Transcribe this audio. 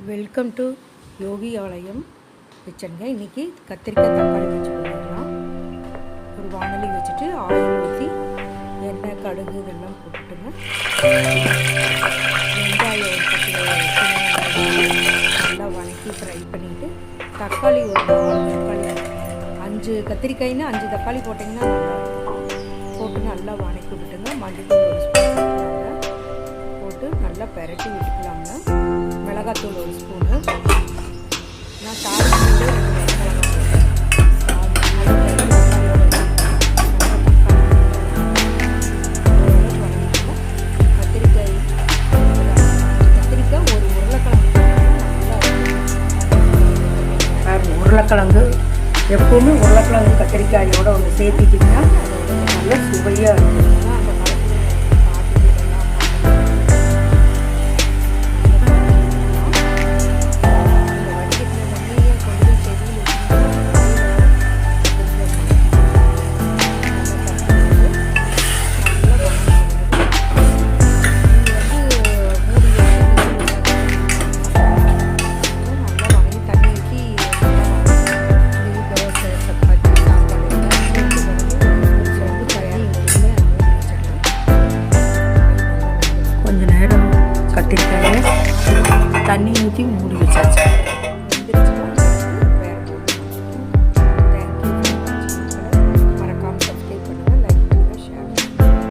Welcome to யோகி ஆலயம் கிச்சனுங்க. இன்றைக்கி கத்திரிக்காய் தக்காளி வச்சு பண்ணிடலாம். ஒரு வானொலி வச்சுட்டு ஆயில் ஊற்றி எண்ணெய் கடுகு இதெல்லாம் போட்டுட்டுங்க. வெங்காயம் ஒரு 10 நல்லா வதக்கி ஃப்ரை பண்ணிவிட்டு தக்காளி ஒரு 4 தக்காளி 5 கத்திரிக்காய்னா 5 தக்காளி போட்டிங்கன்னா நல்லா போட்டு நல்லா வதக்கி விட்டுட்டுங்க. மஞ்சள் ஒரு ஸ்பூன் போட்டு நல்லா பெரட்டி விட்டுக்கலாங்க. மிளகாத்தூள் ஒரு ஸ்பூனு. நான் தாளிச்சு கத்திரிக்காய் ஒரு உருளைக்கிழங்கு எப்போவுமே உருளைக்கிழங்கு கத்திரிக்காயோட ஒன்று சேர்த்திட்டிங்கன்னா நல்ல சுவையாக இருக்கும். கத்திரிக்காயை தண்ணி ஊற்றி மூடி வச்சாச்சு.